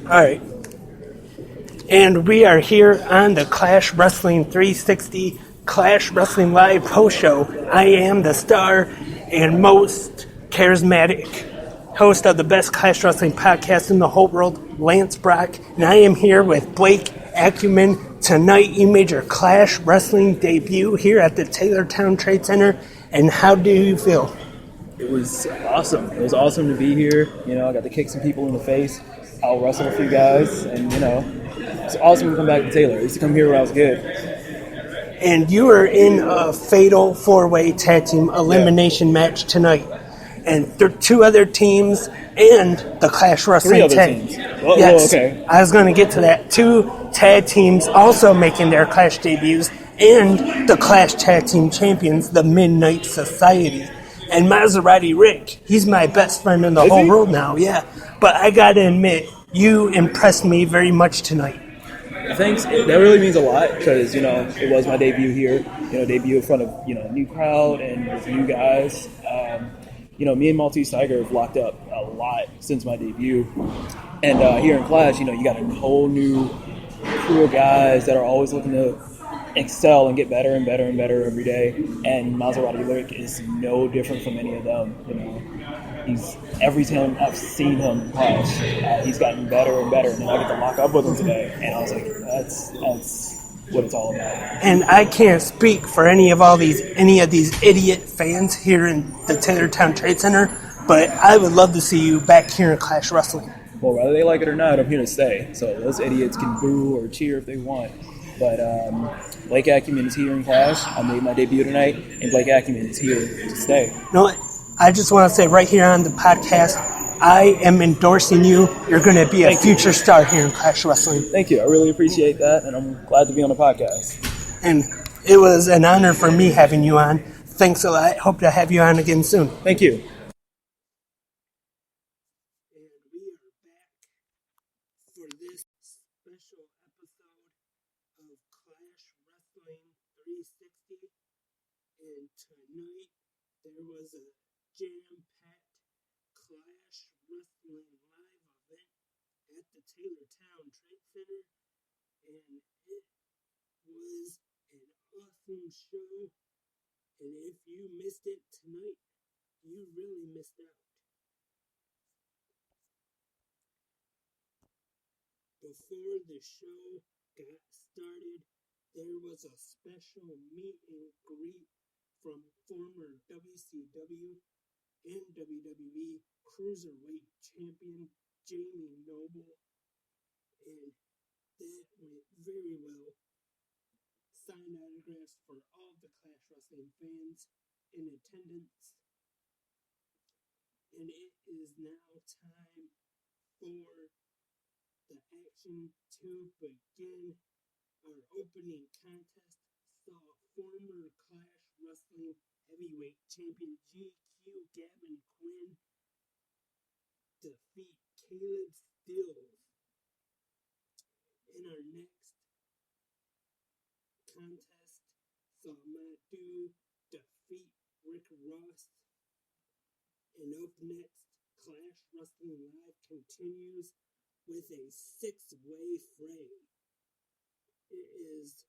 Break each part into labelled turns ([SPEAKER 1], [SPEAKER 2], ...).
[SPEAKER 1] All right. And we are here on the Clash Wrestling 360 Clash Wrestling Live post show. I am the star and most charismatic host of the best Clash Wrestling podcast in the whole world, Lance Brock. And I am here with Blake Acumen. Tonight you made your Clash Wrestling debut here at the Taylortown Trade Center. And how do you feel?
[SPEAKER 2] It was awesome. It was awesome to be here. I got to kick some people in the face. I'll wrestle a few guys, and it's awesome to come back to Taylor. I used to come here when I was good.
[SPEAKER 1] And you were in a fatal four-way tag team elimination match tonight. And there are two other teams and the Clash Wrestling
[SPEAKER 2] Three other
[SPEAKER 1] tag.
[SPEAKER 2] teams. Well,
[SPEAKER 1] yes,
[SPEAKER 2] okay.
[SPEAKER 1] I was going to get to that. Two tag teams also making their Clash debuts, and the Clash tag team champions, the Midnight Society. And Maserati Rick, he's my best friend in the whole world now, yeah. But I got to admit, you impressed me very much tonight.
[SPEAKER 2] Thanks. That really means a lot because, it was my debut here. Debut in front of, new crowd and with new guys. Me and Maltese Tiger have locked up a lot since my debut. And here in Clash, you got a whole new crew of guys that are always looking to excel and get better and better and better every day. And Maserati Rick is no different from any of them. He's every time I've seen him in Clash, he's gotten better and better. And then I get to lock up with him today, and I was like, that's what it's all about.
[SPEAKER 1] And I can't speak for any of these idiot fans here in the Taylortown Trade Center, but I would love to see you back here in Clash Wrestling.
[SPEAKER 2] Well, whether they like it or not, I'm here to stay. So those idiots can boo or cheer if they want. But Blake Acumen is here in Clash. I made my debut tonight, and Blake Acumen is here to stay.
[SPEAKER 1] I just want to say right here on the podcast, I am endorsing you. You're going to be a future star here in Clash Wrestling.
[SPEAKER 2] Thank you. I really appreciate that, and I'm glad to be on the podcast.
[SPEAKER 1] And it was an honor for me having you on. Thanks a lot. Hope to have you on again soon.
[SPEAKER 2] Thank you.
[SPEAKER 1] For this special episode of Clash Wrestling 360, and tonight there was a jam-packed Clash Wrestling live event at the Taylortown Trade Center, and it was an awesome show, and if you missed it tonight, you really missed out. Before the show got started, there was a special meet and greet from former WCW and WWE Cruiserweight Champion Jamie Noble, and that went very well. Signed autographs for all the Clash Wrestling fans in attendance, and it is now time for the action to begin. Our opening contest saw former Clash Wrestling Heavyweight Champion GQ Gavin Quinn defeat Caleb Stills. In our next contest saw Madhu defeat Rick Ross. And up next, Clash Wrestling Live continues with a six-way fray. It is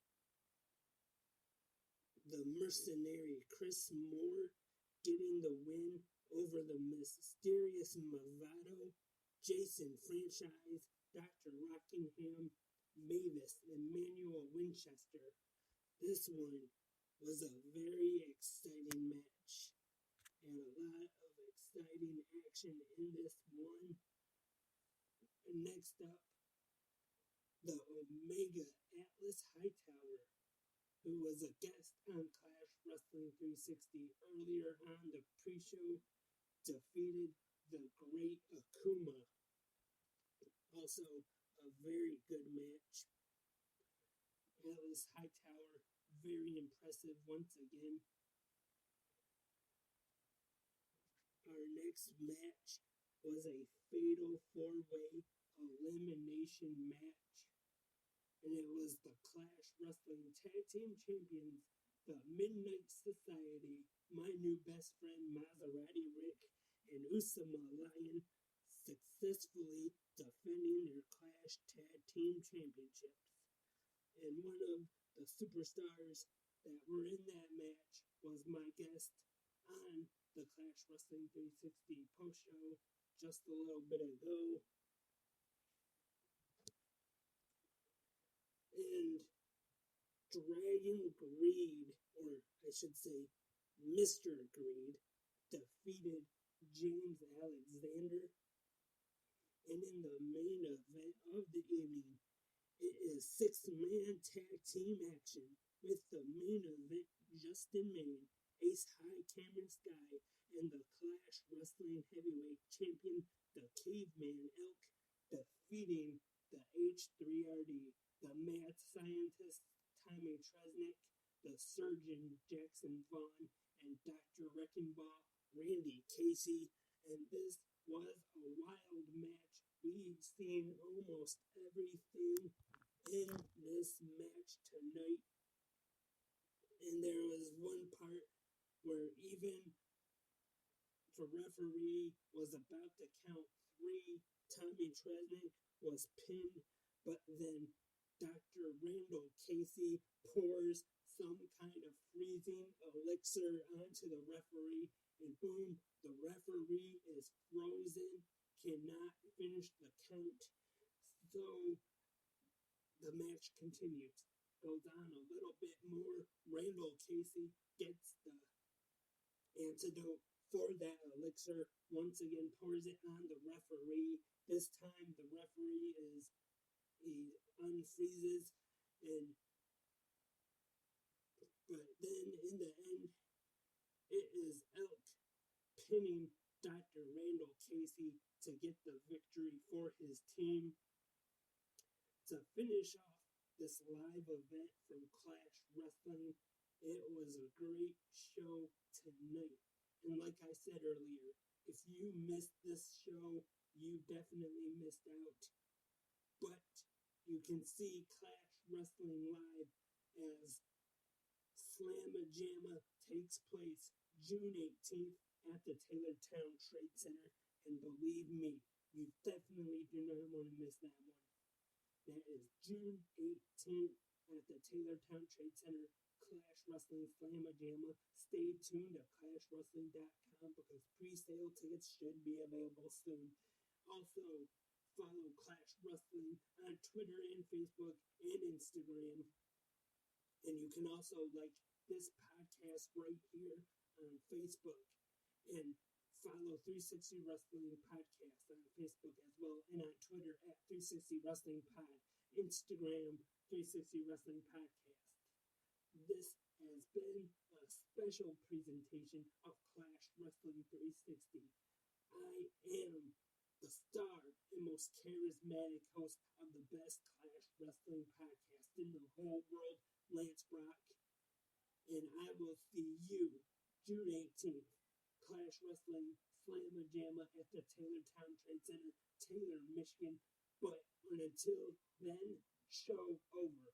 [SPEAKER 1] the mercenary Chris Moore getting the win over the mysterious Movado, Jason Franchise, Dr. Rockingham, Mavis, and Manuel Winchester. This one was a very exciting match, and a lot of exciting action in this one. Next up, the Omega Atlas Hightower, who was a guest on Clash Wrestling 360 earlier on the pre-show, defeated the Great Akuma. Also, a very good match. Atlas Hightower, very impressive once again. Our next match was a fatal four-way elimination match, and it was the Clash Wrestling Tag Team Champions, the Midnight Society, my new best friend Maserati Rick and Usama Lion, successfully defending their Clash Clash Tag Team Championships. And one of the superstars that were in that match was my guest on the Clash Wrestling 360 post show just a little bit ago. And Dragon Greed, or I should say Mr. Greed, defeated James Alexander. And in the main event of the evening, it is 6-man tag team action with the main event Justin Maine, Ace High Cameron Sky, and the Clash Wrestling Heavyweight Champion, the Caveman Elk, defeating the H3RD, the Mad Scientist Tommy Tresnick, the Surgeon Jackson Vaughn, and Dr. Wrecking Ball Randy Casey. And this was a wild match. We've seen almost everything in this match tonight. And there was one part where even the referee was about to count 3. Tommy Tresnick was pinned, but then Dr. Randall Casey pours some kind of freezing elixir onto the referee, and boom, the referee is frozen, cannot finish the count. So the match continues, goes on a little bit more. Randall Casey gets the antidote for that elixir, once again pours it on the referee. This time the referee he unfreezes, but then in the end it is Elk pinning Dr. Randall Casey to get the victory for his team. To finish off this live event from Clash Wrestling, it was a great show tonight. And like I said earlier, if you missed this show, you definitely missed out. But you can see Clash Wrestling live as Slamma-Jamma takes place June 18th at the Taylortown Trade Center. And believe me, you definitely do not want to miss that one. That is June 18th at the Taylortown Trade Center, Clash Wrestling Slamma-Jamma. Stay tuned to ClashWrestling.com because pre-sale tickets should be available soon. Also, follow Clash Wrestling on Twitter and Facebook and Instagram. And you can also like this podcast right here on Facebook. And follow 360 Wrestling Podcast on Facebook as well, and on Twitter at 360 Wrestling Pod, Instagram 360 Wrestling Podcast. This has been a special presentation of Clash Wrestling 360. I am the star and most charismatic host of the best Clash Wrestling podcast in the whole world, Lance Brock. And I will see you June 18th. Clash Wrestling Slamma-Jamma at the Taylortown Trade Center, Taylor, Michigan. But until then, show over.